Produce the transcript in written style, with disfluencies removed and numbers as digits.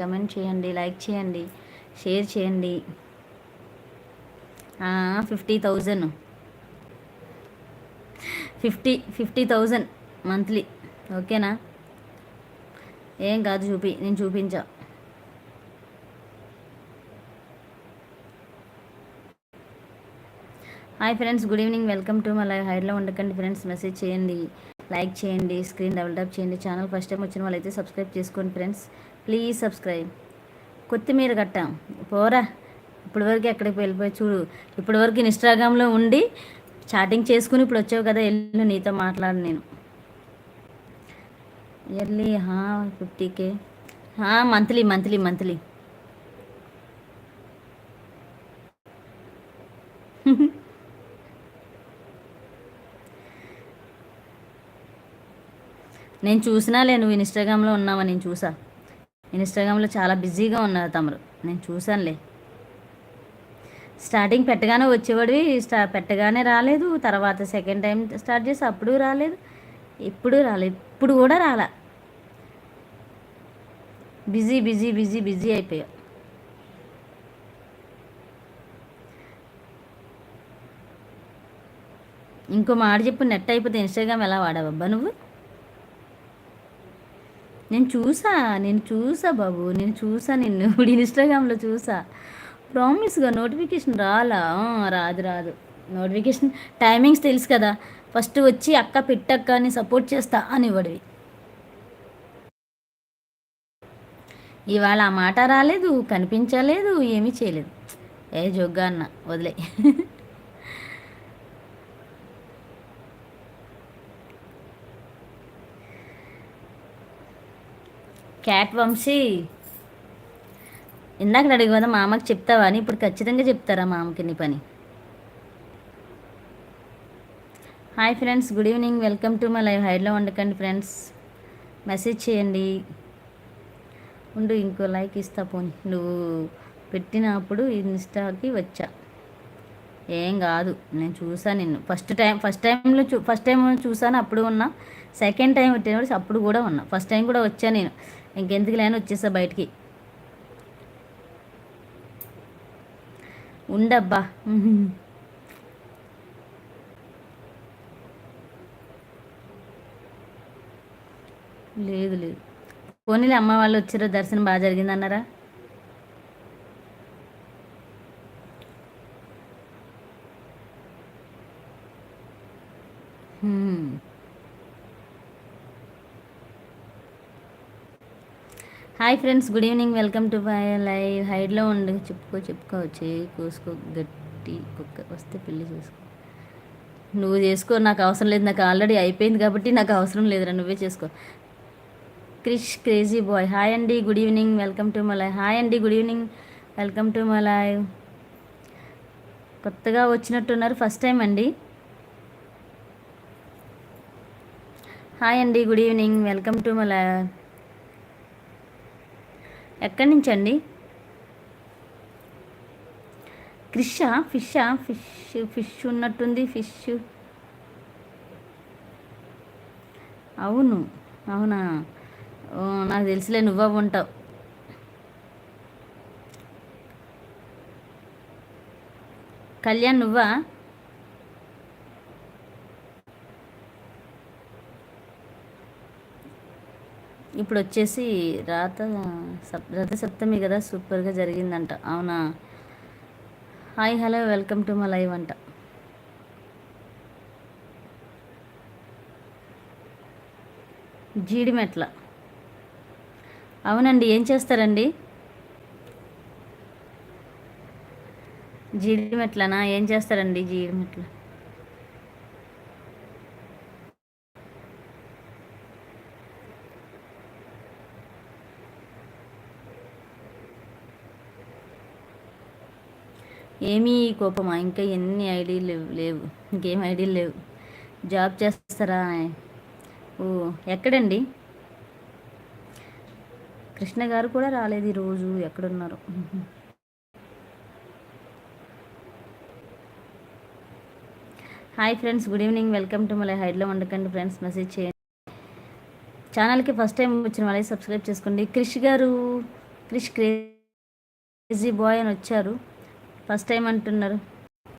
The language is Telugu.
కమెంట్ చేయండి, లైక్ చేయండి, షేర్ చేయండి. 50,000 50,000 మంత్లీ. ఓకేనా? ఏం కాదు, నేను చూపించా. Hi friends, good evening, welcome to my live. హైడ్లో ఉండకండి ఫ్రెండ్స్, మెసేజ్ చేయండి, లైక్ చేయండి, స్క్రీన్ డెవలప్ చేయండి. ఛానల్ ఫస్ట్ టైం వచ్చిన వాళ్ళైతే సబ్స్క్రైబ్ చేసుకోండి ఫ్రెండ్స్, ప్లీజ్ సబ్స్క్రైబ్. కొత్తిమీర కట్టాం పోరా, ఇప్పటివరకు ఎక్కడికి వెళ్ళిపోయి చూడు. ఇప్పటివరకు ఇన్స్టాగ్రామ్లో ఉండి చాటింగ్ చేసుకుని ఇప్పుడు వచ్చావు కదా, ఎల్లు నీతో మాట్లాడు. నేను yearly 50K, monthly monthly monthly. నేను చూసినాలే, నువ్వు ఇన్స్టాగ్రామ్లో ఉన్నావా, నేను చూసా. ఇన్స్టాగ్రామ్లో చాలా బిజీగా ఉన్నారు తమరు, నేను చూసానులే. స్టార్టింగ్ పెట్టగానే వచ్చేవాడివి, పెట్టగానే రాలేదు. తర్వాత సెకండ్ టైం స్టార్ట్ చేసి అప్పుడు రాలేదు, ఇప్పుడు రాలేదు, ఇప్పుడు కూడా రాలా. బిజీ బిజీ బిజీ బిజీ అయిపోయావు. ఇంకో మాట చెప్పు, నెట్ అయిపోతే ఇన్స్టాగ్రామ్ ఎలా వాడావబ్బా నువ్వు? నేను చూసా బాబు, నేను చూసా నిన్ను ఇప్పుడు ఇన్స్టాగ్రామ్లో చూసా. ప్రామిస్గా నోటిఫికేషన్ రాదు. నోటిఫికేషన్ టైమింగ్స్ తెలుసు కదా, ఫస్ట్ వచ్చి అక్క పెట్టక్క అని సపోర్ట్ చేస్తా అనివ్వడివి. ఇవాళ ఆ మాట రాలేదు, కనిపించలేదు, ఏమీ చేయలేదు. జోగ్గా అన్న వదిలే. క్యాట్ వంశీ, ఇందాక అడిగి కదా మా అమ్మకి చెప్తావా అని, ఇప్పుడు ఖచ్చితంగా చెప్తారా మా అమ్మకి నీ పని? Hi friends, good evening, welcome to my live. హైడ్లో ఉండకండి ఫ్రెండ్స్, మెసేజ్ చేయండి. ఉండు, ఇంకో లైక్ ఇస్తా పోనీ. నువ్వు పెట్టినప్పుడు ఇన్స్టాకి వచ్చా, ఏం కాదు. నేను చూసాను నిన్ను ఫస్ట్ టైం చూసాను, అప్పుడు ఉన్నా. సెకండ్ టైం వచ్చినప్పుడు అప్పుడు కూడా ఉన్నా. ఫస్ట్ టైం కూడా వచ్చా నేను, ఇంకెందుకు లేని వచ్చేసా బయటికి. ఉండబ్బా. లేదు పోనీలే, అమ్మ వాళ్ళు వచ్చారో, దర్శనం బాగా జరిగిందన్నారా? Hi friends, good evening, welcome to my live. హైడ్లో ఉండి చెప్పుకోవచ్చు. కోసుకో గట్టి కుక్క వస్తే పెళ్ళి చేసుకో. నువ్వు చేసుకో, నాకు అవసరం లేదు. నాకు ఆల్రెడీ అయిపోయింది కాబట్టి నాకు అవసరం లేదురా, నువ్వే చేసుకో. క్రిష్ క్రేజీ బాయ్, హాయ్ అండి, good evening, welcome to my live. Hi అండి, good evening, welcome to my live. కొత్తగా వచ్చినట్టున్నారు, ఫస్ట్ టైం అండి. హాయ్ అండి, good evening, welcome to my live. ఎక్కడి నుంచి అండి? ఫిష్ ఉన్నట్టుంది. అవునా? నాకు తెలుసులే, నువ్వా ఉంటావు. కళ్యాణ్ నువ్వా? ఇప్పుడు వచ్చేసి రథసప్తమి కదా, సూపర్గా జరిగిందంట. అవునా? Hi hello, welcome to my live అంట. జీడిమెట్ల, అవునండి. ఏం చేస్తారండి? జీడిమెట్లనా? ఏం చేస్తారండి జీడిమెట్ల? ఏమీ కోపమా? ఇంకా ఎన్ని ఐడీలు లేవు? ఇంకేం ఐడీలు లేవు. జాబ్ చేస్తారా? ఓ, ఎక్కడండి? కృష్ణ గారు కూడా రాలేదు ఈరోజు, ఎక్కడున్నారు? Hi friends, good evening, welcome to my హైడ్లో ఉండకండి ఫ్రెండ్స్, మెసేజ్ చేయండి. ఛానల్కి ఫస్ట్ టైం వచ్చిన వాళ్ళకి సబ్స్క్రైబ్ చేసుకోండి. క్రిష్ గారు క్రిష్ క్రేజీ బాయ్ అని వచ్చారు. ఫస్ట్ టైం అంటున్నారు.